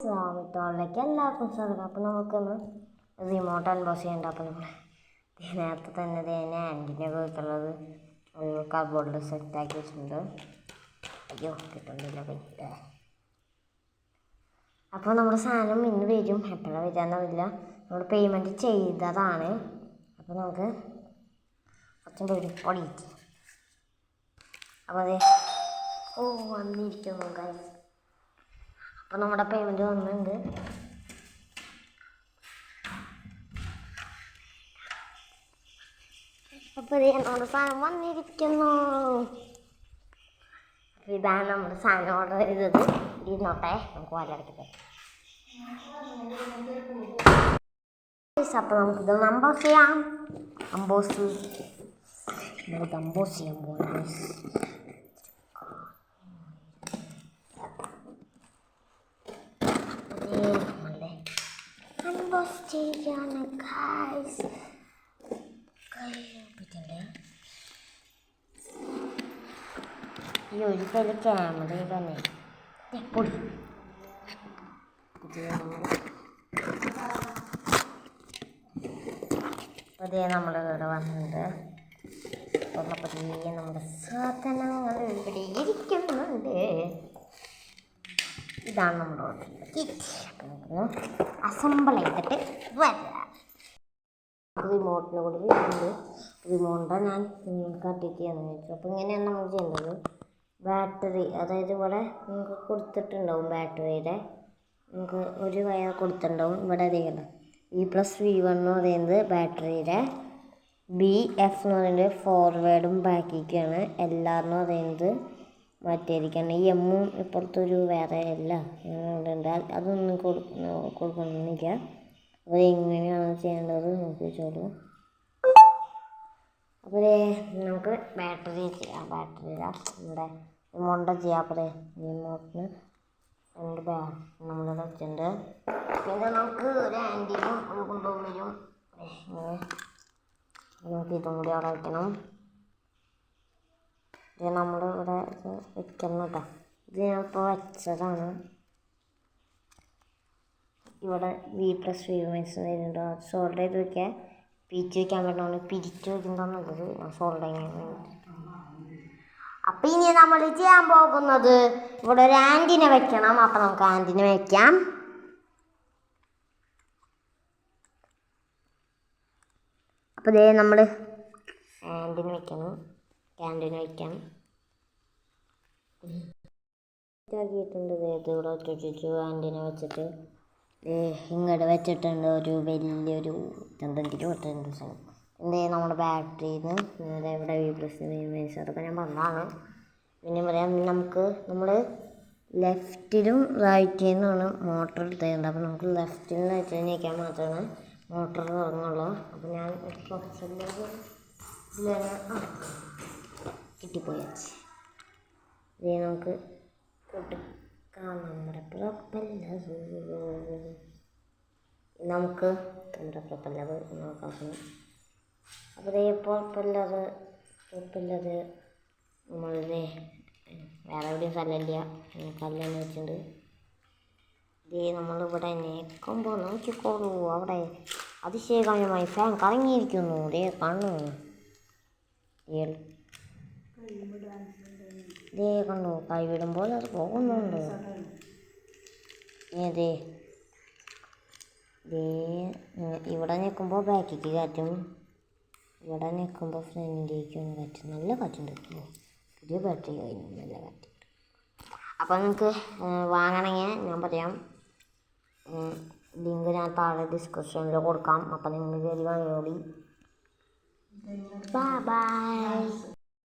സ്വാമിത്തോളിലേക്ക് എല്ലാവർക്കും സ്വാഗതം. അപ്പോൾ നമുക്കൊന്ന് റിമോട്ട് അൺബോക്സ് ചെയ്യേണ്ട. അപ്പോൾ നമ്മൾ നേരത്തെ തന്നെ ആൻറ്റിൻ്റെ വെക്കുള്ളത് ഒരു കബോർഡിൽ സെറ്റാക്കി വെച്ചിട്ടുണ്ട്. അയ്യോ കിട്ടുന്നില്ല പറ്റില്ല. അപ്പോൾ നമ്മുടെ സാധനം ഇന്ന് വരും, എപ്പോഴാണ് വരാമെന്നറിയില്ല. നമ്മൾ പേയ്മെൻറ്റ് ചെയ്തതാണ്. അപ്പോൾ നമുക്ക് കുറച്ചും വരും പൊടിയിട്ട്. അപ്പോൾ അതെ വന്നിരിക്കുന്നു ഗൈസ്. അപ്പോൾ നമ്മുടെ പേയ്മെൻറ്റ് വന്നിട്ടുണ്ട്. അപ്പോൾ നമ്മുടെ സാധനം വന്നിരിക്കുന്നു. അപ്പോൾ ഇതാണ് നമ്മുടെ സാധനം ഓർഡർ ചെയ്തത്. ഇരുന്നോട്ടെ, നമുക്ക് വലടക്കട്ടെ. അപ്പോൾ നമുക്കിത് അമ്പോസ് ചെയ്യാം. അമ്പോസ് ചെയ്യാൻ പോകുന്നത് ചെയ്യാണ് ഗൈസ്. ഈ ഒരു പേര് ക്യാമറ തന്നെ പൊടി അതേ നമ്മളിവിടെ വന്നിട്ടുണ്ട്. പതിയെ നമ്മുടെ സാധനങ്ങൾ ഇവിടെ ഇരിക്കുന്നുണ്ട്. ഇതാണ് നമ്മുടെ കിറ്റ്. അസംബിൾ ചെയ്തിട്ട് വരാം. റിമോട്ടിനെ കൂടി വരുന്നുണ്ട്. റിമോട്ടിൻ്റെ ഞാൻ കട്ടിട്ട് ചെയ്യാന്ന് വെച്ചു. അപ്പോൾ ഇങ്ങനെയാണ് നമ്മൾ ചെയ്യേണ്ടത്. ബാറ്ററി, അതായത് ഇവിടെ നമുക്ക് കൊടുത്തിട്ടുണ്ടാവും ബാറ്ററിയുടെ, നമുക്ക് ഒരു വയർ കൊടുത്തിട്ടുണ്ടാവും. ഇവിടെ അറിയണ്ട V+V1 എന്ന് പറയുന്നത് ബാറ്ററിയുടെ, BF എന്ന് പറയുന്നത് ഫോർവേഡും ബാക്കിലേക്കാണ്, LR എന്ന് പറയുന്നത് മറ്റേരിക്കാണ്. ഈ എമ്മും ഇപ്പുറത്തൊരു വേറെ അല്ല ഉണ്ട്. അതൊന്നും കൊടുക്കണമെന്നില്ല. അപ്പോൾ എങ്ങനെയാണ് ചെയ്യേണ്ടത് നോക്കി വെച്ചോളൂ. അപ്പോൾ നമുക്ക് ബാറ്ററി ചെയ്യാം. ബാറ്ററിയില നമ്മുടെ റിമോട്ടിൻ്റെ ചെയ്യാം. അപ്പോൾ റിമോട്ടിന് രണ്ട് നമ്മൾ വെച്ചിട്ടുണ്ട്. പിന്നെ നമുക്ക് ഒരു ആൻറ്റിനും കൊണ്ടുപോകും വരും. നമുക്ക് ഇതും കൂടി അവിടെ വയ്ക്കണം. ഇത് നമ്മളിവിടെ വെക്കണം കേട്ടോ. ഇത് ഞാനിപ്പോൾ വെച്ചതാണ്. ഇവിടെ V+V വരുന്നുണ്ടോ സോൾഡർ ചെയ്ത് വയ്ക്കുക. പിരിച്ച് വയ്ക്കാൻ പറ്റണോ പിരിച്ച് വയ്ക്കുന്നുള്ളത് സോൾഡർ ചെയ്യാൻ വേണ്ടി. അപ്പം ഇനി നമ്മൾ ചെയ്യാൻ പോകുന്നത് ഇവിടെ ഒരു ആൻറ്റിനെ വെക്കണം. അപ്പം നമുക്ക് ആൻറ്റിനെ വയ്ക്കാം. അപ്പോൾ ഇതേ നമ്മൾ ആൻറ്റിനെ വയ്ക്കണം. ക്യാൻറ്റീൻ വയ്ക്കാം. ആക്കിയിട്ടുണ്ട്. ഇവിടെ വെച്ചു ആൻറ്റിനെ വെച്ചിട്ട് ഇങ്ങോട്ട് വെച്ചിട്ടുണ്ട്. ഒരു വലിയൊരു എന്തെങ്കിലും ഇട്ടിട്ടുണ്ട് സാധനം. നമ്മുടെ ബാറ്ററിന്ന് ഇവിടെ V+V അതൊക്കെ ഞാൻ പറഞ്ഞതാണ്. പിന്നെ പറയാം, നമ്മൾ ലെഫ്റ്റിലും റൈറ്റിൽ നിന്നാണ് മോട്ടർ എടുത്തേണ്ടത്. അപ്പോൾ നമുക്ക് ലെഫ്റ്റിൽ റൈറ്റിൽ നീക്കാൻ മാത്രമാണ് മോട്ടർ തുടങ്ങുള്ളൂ. അപ്പോൾ ഞാൻ കുറച്ചുള്ളത് കിട്ടിപ്പോയി. ഇത് നമുക്ക് കൊടുക്കാം. നമ്മുടെ പ്രൊപ്പല്ലർ നമുക്ക് നമ്മുടെ പ്രൊപ്പല്ലർ നോക്കണം. അപ്പോൾ പ്രൊപ്പല്ലർ നമ്മളിത് വേറെ എവിടെയും സ്ഥലമില്ല, കല്ലാണ് വെച്ചിട്ടുണ്ട്. ഇത് നമ്മളിവിടെ നേക്കുമ്പോൾ നോക്കിക്കോളൂ. അവിടെ അതിശയകരമായി ഫാൻ കറങ്ങിയിരിക്കുന്നു. ഇതേ കണ്ണു ഇതേ കണ്ടു. കൈവിടുമ്പോൾ അത് പോകുന്നുണ്ട്. ഏതേ ഇവിടെ നിൽക്കുമ്പോൾ ബാക്കിലേക്ക് കാറ്റും, ഇവിടെ നിൽക്കുമ്പോൾ ഫ്രണ്ടിലേക്കും കാറ്റും. നല്ല കാറ്റുണ്ട്. പുതിയ ബാറ്ററി കഴിഞ്ഞു, നല്ല കാറ്റ്. അപ്പോൾ നിങ്ങൾക്ക് വാങ്ങണമെങ്കിൽ ഞാൻ പറയാം, ലിങ്ക് ഞാൻ താഴെ ഡിസ്ക്രിപ്ഷനിൽ കൊടുക്കാം. അപ്പോൾ നിങ്ങൾ കയറി വാങ്ങിയോളി. ബൈ.